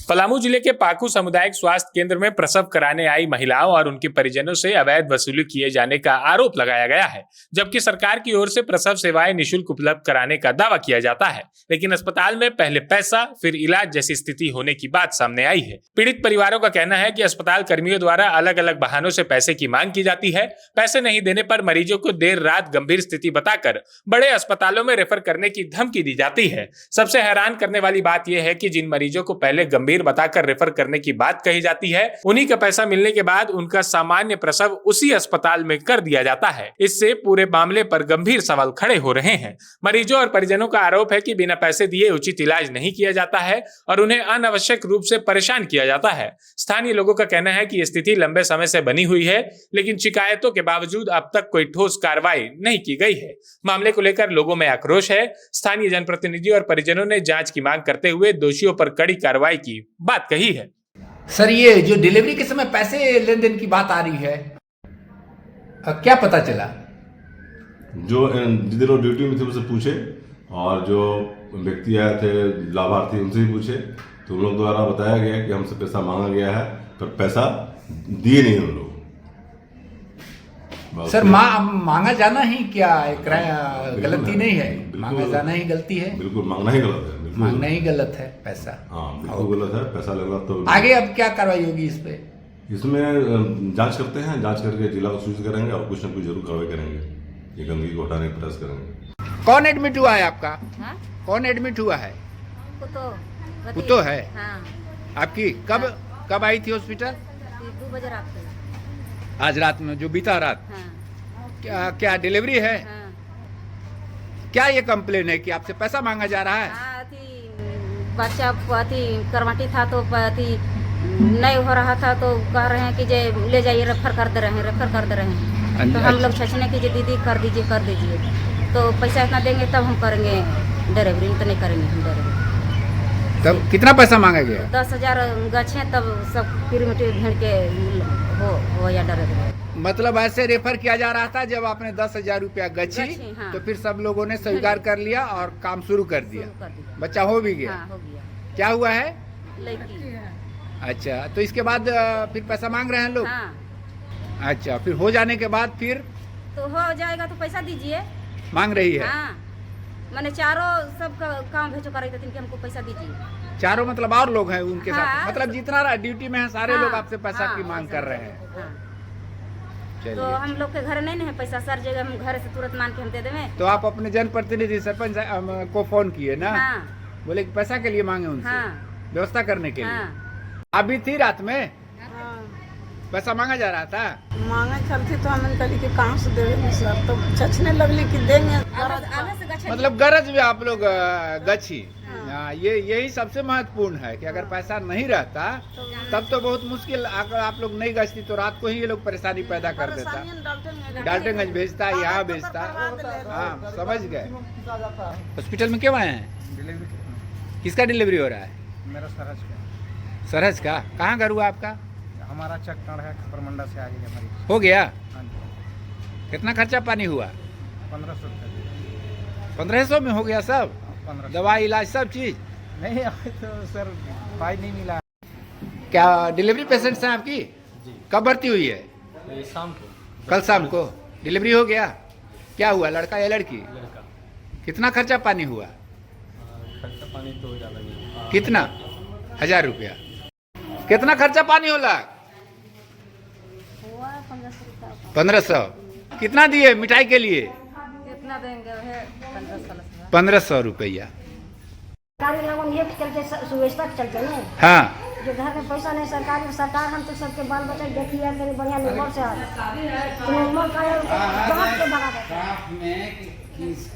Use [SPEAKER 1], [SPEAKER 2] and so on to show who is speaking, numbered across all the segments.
[SPEAKER 1] पलामू जिले के पाकू सामुदायिक स्वास्थ्य केंद्र में प्रसव कराने आई महिलाओं और उनके परिजनों से अवैध वसूली किए जाने का आरोप लगाया गया है, जबकि सरकार की ओर से प्रसव सेवाएं निःशुल्क उपलब्ध कराने का दावा किया जाता है, लेकिन अस्पताल में पहले पैसा फिर इलाज जैसी स्थिति होने की बात सामने आई है। पीड़ित परिवारों का कहना है कि अस्पताल कर्मियों द्वारा अलग अलग बहानों से पैसे की मांग की जाती है। पैसे नहीं देने पर मरीजों को देर रात गंभीर स्थिति बताकर बड़े अस्पतालों में रेफर करने की धमकी दी जाती है। सबसे हैरान करने वाली बात यह है कि जिन मरीजों को पहले गंभीर बताकर रेफर करने की बात कही जाती है, उन्हीं का पैसा मिलने के बाद उनका सामान्य प्रसव उसी अस्पताल में कर दिया जाता है। इससे पूरे मामले पर गंभीर सवाल खड़े हो रहे हैं। मरीजों और परिजनों का आरोप है कि बिना पैसे दिए उचित इलाज नहीं किया जाता है और उन्हें अनावश्यक रूप से परेशान किया जाता है। स्थानीय लोगों का कहना है कि स्थिति लंबे समय से बनी हुई है, लेकिन शिकायतों के बावजूद अब तक कोई ठोस कार्रवाई नहीं की गई है। मामले को लेकर लोगों में आक्रोश है। स्थानीय जनप्रतिनिधि और परिजनों ने जांच की मांग करते हुए दोषियों पर कड़ी कार्रवाई की बात कही है।
[SPEAKER 2] सर, ये जो डिलीवरी के समय पैसे लेन देन की बात आ रही है, क्या पता चला?
[SPEAKER 3] जो जितने लोग ड्यूटी में थे उनसे पूछे और जो व्यक्ति आए थे लाभार्थी उनसे भी पूछे, तो उन लोग द्वारा बताया गया कि हमसे पैसा मांगा गया है, पर पैसा दिए नहीं उन लोग।
[SPEAKER 2] सर, मांगा जाना ही क्या गलती नहीं है? मांगा जाना ही गलती है?
[SPEAKER 3] बिल्कुल मांगना ही गलत है।
[SPEAKER 2] मांगना ही गलत है पैसा।
[SPEAKER 3] हाँ, बिल्कुल गलत है। पैसा लगा तो
[SPEAKER 2] आगे अब क्या कार्रवाई होगी इस पे?
[SPEAKER 3] इसमें जांच करते हैं, जांच करके जिला को सूचित करेंगे और कुछ न कुछ जरूर कार्रवाई करेंगे। ये गंदगी को हटाने का प्रयास करेंगे।
[SPEAKER 2] कौन एडमिट हुआ है आपका?
[SPEAKER 4] हाँ?
[SPEAKER 2] कौन एडमिट हुआ है?
[SPEAKER 4] कुतो
[SPEAKER 2] है।
[SPEAKER 4] हाँ।
[SPEAKER 2] आपकी कब आई थी हॉस्पिटल?
[SPEAKER 4] 2 बजे रात को।
[SPEAKER 2] आज रात में, जो बीता रात।
[SPEAKER 4] हाँ।
[SPEAKER 2] क्या डिलीवरी है?
[SPEAKER 4] हाँ।
[SPEAKER 2] क्या ये कंप्लेन है कि आपसे पैसा मांगा जा रहा है?
[SPEAKER 4] हाँ, बच्चा करवाटी था तो नहीं हो रहा था, तो कह रहे हैं कि जे ले जाइए, रेफर कर दे रहे हैं। तो हम लोग छछने की दीदी कर दीजिए, तो पैसा इतना देंगे तब हम करेंगे डिलीवरी, तो नहीं करेंगे हम डिलीवरी।
[SPEAKER 2] तब कितना पैसा मांगा गया?
[SPEAKER 4] 10,000 गच्छे, तब सब किलोमीटर भेड़ के हो या डिलीवरी।
[SPEAKER 2] मतलब ऐसे रेफर किया जा रहा था, जब आपने 10,000 रुपया गच्छी,
[SPEAKER 4] हाँ।
[SPEAKER 2] तो फिर सब लोगों ने स्वीकार कर लिया और काम शुरू कर दिया। बच्चा हो भी गया।
[SPEAKER 4] हाँ, हो गया।
[SPEAKER 2] क्या हुआ है?
[SPEAKER 4] लड़की।
[SPEAKER 2] अच्छा, तो इसके बाद फिर पैसा मांग रहे हैं लोग?
[SPEAKER 4] हाँ।
[SPEAKER 2] अच्छा, फिर हो जाने के बाद फिर
[SPEAKER 4] तो हो जाएगा तो पैसा दीजिए
[SPEAKER 2] मांग रही है?
[SPEAKER 4] हाँ, मैंने चारों सब काम भेजो कर रही थी कि हमको पैसा दीजिए।
[SPEAKER 2] चारों मतलब और लोग हैं उनके
[SPEAKER 4] हाँ,
[SPEAKER 2] साथ? मतलब जितना ड्यूटी में है सारे लोग आपसे पैसा
[SPEAKER 4] हाँ,
[SPEAKER 2] की मांग कर रहे हैं?
[SPEAKER 4] हाँ।
[SPEAKER 2] चलिए।
[SPEAKER 4] तो हम लोग के घर नहीं है पैसा, सर जगह हम घर से तुरंत मान के हम दे देंगे।
[SPEAKER 2] तो आप अपने जनप्रतिनिधि सरपंच को फोन किए ना?
[SPEAKER 4] हाँ।
[SPEAKER 2] बोले कि पैसा के लिए मांगे उनसे?
[SPEAKER 4] हाँ।
[SPEAKER 2] व्यवस्था करने के लिए?
[SPEAKER 4] हाँ।
[SPEAKER 2] अभी थी रात में
[SPEAKER 5] हाँ।
[SPEAKER 2] पैसा मांगा जा रहा था?
[SPEAKER 5] मांगे चलती तो हमने कही कि कहाँ से देंगे सर, तो छछने लगली कि देंगे।
[SPEAKER 2] मतलब गरज में आप लोग गच्छी। हाँ, यही सबसे महत्वपूर्ण है कि अगर पैसा नहीं रहता तब तो बहुत मुश्किल, अगर आप लोग नहीं गछती तो रात को ही ये लोग परेशानी पैदा कर देता। डाल्टनगंज भेजता, यहाँ भेजता। हाँ, समझ गए। हॉस्पिटल में क्यों आए हैं? किसका डिलीवरी हो रहा है?
[SPEAKER 6] मेरा सरहज का।
[SPEAKER 2] सरहज का? कहाँ घर हुआ आपका?
[SPEAKER 6] हमारा चक्कर है, खपरमंडा से आगे है मरीज।
[SPEAKER 2] हो गया?
[SPEAKER 6] हाँ जी।
[SPEAKER 2] कितना खर्चा पानी हुआ?
[SPEAKER 6] 1500 रुपये।
[SPEAKER 2] 1500 में हो गया सब?
[SPEAKER 6] 1500।
[SPEAKER 2] दवाई इलाज सब चीज?
[SPEAKER 6] नहीं, अभी तो सर भाई नहीं मिला।
[SPEAKER 2] क्या डिलीवरी पेशेंट्स हैं आपकी?
[SPEAKER 6] जी।
[SPEAKER 2] कब भर्ती हुई है?
[SPEAKER 6] शाम को।
[SPEAKER 2] कल शाम को डिलीवरी हो गया? क्या हुआ, लड़का या लड़की?
[SPEAKER 6] लड़का।
[SPEAKER 2] कितना खर्चा पानी हुआ?
[SPEAKER 6] खर्चा पानी तो ज़्यादा नहीं।
[SPEAKER 2] कितना? 1000 रुपया? कितना खर्चा पानी होला? 1500। कितना दिए मिठाई के लिए?
[SPEAKER 4] कितना देंगे?
[SPEAKER 2] 1500 रुपया।
[SPEAKER 7] ये चलते सुव्यवस्था चलते ना।
[SPEAKER 2] हाँ।
[SPEAKER 7] जो घर में पैसा नहीं, सरकार हम तो सबके बाल बच्चा देखी यार तेरे बढ़िया निर्मल से निर्मल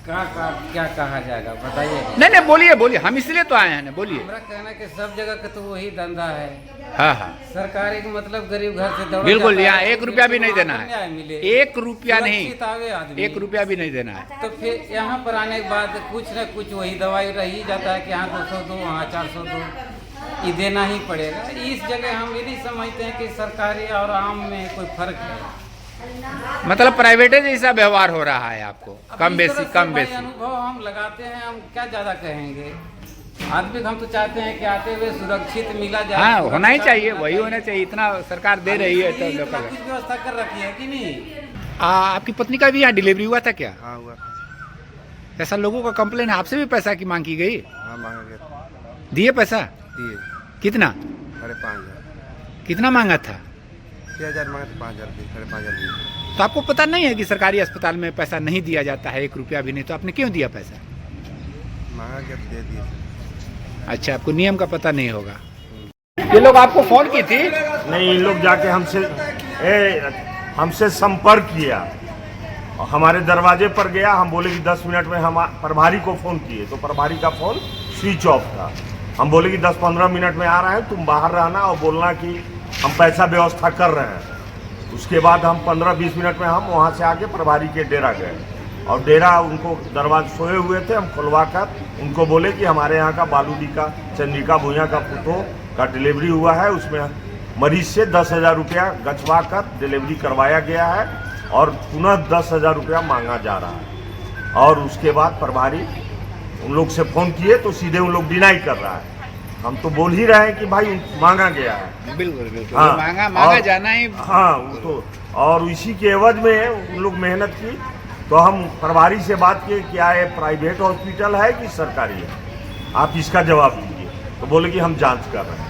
[SPEAKER 8] का क्या कहा जाएगा बताइए?
[SPEAKER 2] नहीं, बोलिए, हम इसलिए तो आए हैं ना, बोलिए।
[SPEAKER 8] हमारा कहना कि सब जगह का तो वही धंधा है।
[SPEAKER 2] हाँ।
[SPEAKER 8] सरकारी का मतलब गरीब घर से दौड़
[SPEAKER 2] बिल्कुल,
[SPEAKER 8] जाता
[SPEAKER 2] यहाँ
[SPEAKER 8] है,
[SPEAKER 2] 1 रुपया भी नहीं देना है। 1 रुपया नहीं,
[SPEAKER 8] सुरक्षित आवे आदमी।
[SPEAKER 2] 1 रुपया भी नहीं देना है।
[SPEAKER 8] तो फिर यहाँ पर आने के बाद कुछ न कुछ वही दवाई रह ही जाता है कि यहाँ 200 दो, वहाँ 400 दो, ये देना ही पड़ेगा। इस जगह हम ये नहीं समझते हैं कि सरकारी और आम में कोई फर्क है।
[SPEAKER 2] मतलब प्राइवेट जैसा व्यवहार हो रहा है आपको? कम बेसी।
[SPEAKER 8] अनुभव हम लगाते हैं, हम क्या ज्यादा कहेंगे। आदमी हम तो चाहते हैं कि आते हुए सुरक्षित मिला जाए।
[SPEAKER 2] हाँ, होना ही चाहिए, वही होना चाहिए। इतना सरकार दे रही है तो
[SPEAKER 8] इतना
[SPEAKER 2] लोकल
[SPEAKER 8] कुछ व्यवस्था कर रखी है कि नहीं।
[SPEAKER 2] आपकी पत्नी का भी यहाँ डिलीवरी हुआ था क्या?
[SPEAKER 6] हाँ हुआ।
[SPEAKER 2] ऐसा लोगों का कंप्लेन है, आपसे भी पैसा की मांग की गई?
[SPEAKER 6] हाँ मांगा गया।
[SPEAKER 2] दिए पैसा?
[SPEAKER 6] दिए।
[SPEAKER 2] कितना?
[SPEAKER 6] 5,500।
[SPEAKER 2] कितना मांगा था?
[SPEAKER 6] 6,000 मांगा था, 5,000 दिए, 5,500 दिए।
[SPEAKER 2] तो आपको पता नहीं है कि सरकारी अस्पताल में पैसा नहीं दिया जाता है, 1 रुपया भी नहीं, तो आपने क्यों दिया पैसा?
[SPEAKER 6] मांगा गया तो दे दिए।
[SPEAKER 2] अच्छा, आपको नियम का पता नहीं होगा। ये लोग आपको फोन की थी?
[SPEAKER 9] नहीं, इन लोग जाके हमसे संपर्क किया, हमारे दरवाजे पर गया। हम बोले कि 10 मिनट में हम प्रभारी को फ़ोन किए, तो प्रभारी का फ़ोन स्विच ऑफ था। हम बोले कि 10-15 मिनट में आ रहे हैं, तुम बाहर रहना और बोलना कि हम पैसा व्यवस्था कर रहे हैं। उसके बाद हम 15-20 मिनट में हम वहाँ से आके प्रभारी के डेरा गए, और डेरा उनको दरवाजे सोए हुए थे, हम खुलवा कर उनको बोले कि हमारे यहाँ का बालूडी का चंद्रिका भूया का फोटो का डिलीवरी हुआ है, उसमें मरीज से 10,000 रुपया गछवा कर डिलीवरी करवाया गया है और पुनः 10,000 रुपया मांगा जा रहा है। और उसके बाद प्रभारी उन लोग से फ़ोन किए तो सीधे उन लोग डिनाई कर रहा है। हम तो बोल ही रहे हैं कि भाई मांगा गया है।
[SPEAKER 2] बिल्कुल बिल्कुल।
[SPEAKER 9] हाँ,
[SPEAKER 2] मांगा जाना ही।
[SPEAKER 9] हाँ, वो तो, और इसी के एवज में उन लोग मेहनत की, तो हम प्रभारी से बात किए क्या ये प्राइवेट हॉस्पिटल है कि सरकारी है, आप इसका जवाब दीजिए। तो बोले कि हम जांच कर रहे हैं।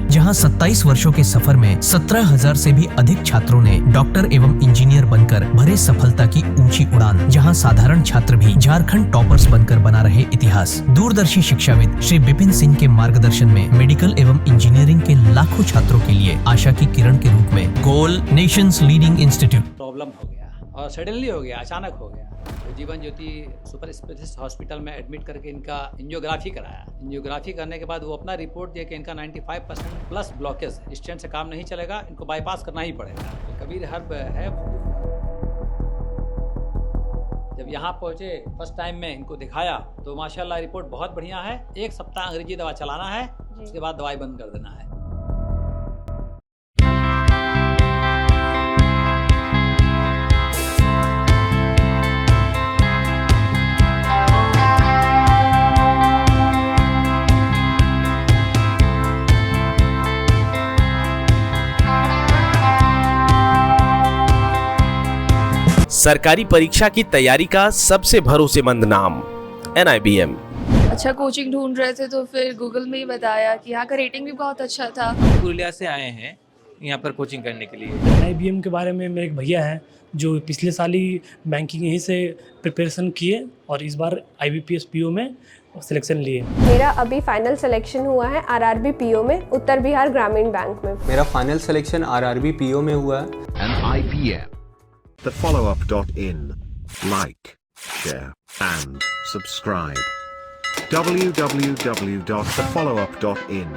[SPEAKER 10] जहां 27 वर्षों के सफर में 17,000 से भी अधिक छात्रों ने डॉक्टर एवं इंजीनियर बनकर भरे सफलता की ऊंची उड़ान। जहां साधारण छात्र भी झारखंड टॉपर्स बनकर बना रहे इतिहास। दूरदर्शी शिक्षाविद श्री विपिन सिंह के मार्गदर्शन में मेडिकल एवं इंजीनियरिंग के लाखों छात्रों के लिए आशा की किरण के रूप में गोल नेशंस लीडिंग इंस्टीट्यूट।
[SPEAKER 11] प्रॉब्लम हो गया और सडनली हो गया, अचानक हो गया। तो Jeevan Jyoti super specialist hospital में एडमिट करके इनका एंजियोग्राफी कराया। एंजियोग्राफी करने के बाद वो अपना रिपोर्ट दिया कि इनका 95% प्लस ब्लॉकेज, स्टेंट से काम नहीं चलेगा, इनको बाईपास करना ही पड़ेगा। तो कबीर हर्ब है। जब यहाँ पहुँचे फर्स्ट टाइम में इनको दिखाया तो माशाल्लाह रिपोर्ट बहुत बढ़िया है। 1 सप्ताह अंग्रेजी दवा चलाना है, उसके बाद दवाई बंद कर देना है।
[SPEAKER 12] सरकारी परीक्षा की तैयारी का सबसे भरोसेमंद नाम NIBM।
[SPEAKER 13] अच्छा कोचिंग ढूंढ रहे थे तो फिर गूगल में ही बताया कि यहाँ का रेटिंग भी बहुत अच्छा था।
[SPEAKER 14] पुरुलिया से आए हैं यहाँ पर कोचिंग करने के लिए।
[SPEAKER 15] NIBM के बारे में मेरे एक भैया हैं जो पिछले साल ही बैंकिंग यहीं से प्रिपरेशन किए और इस बार IBPS PO में सिलेक्शन लिए।
[SPEAKER 16] मेरा अभी फाइनल सिलेक्शन हुआ है RRB PO में, उत्तर बिहार ग्रामीण बैंक में।
[SPEAKER 17] मेरा फाइनल सिलेक्शन RRB PO में हुआ है।
[SPEAKER 18] NIBM, thefollowup.in. Like, share and subscribe. www.thefollowup.in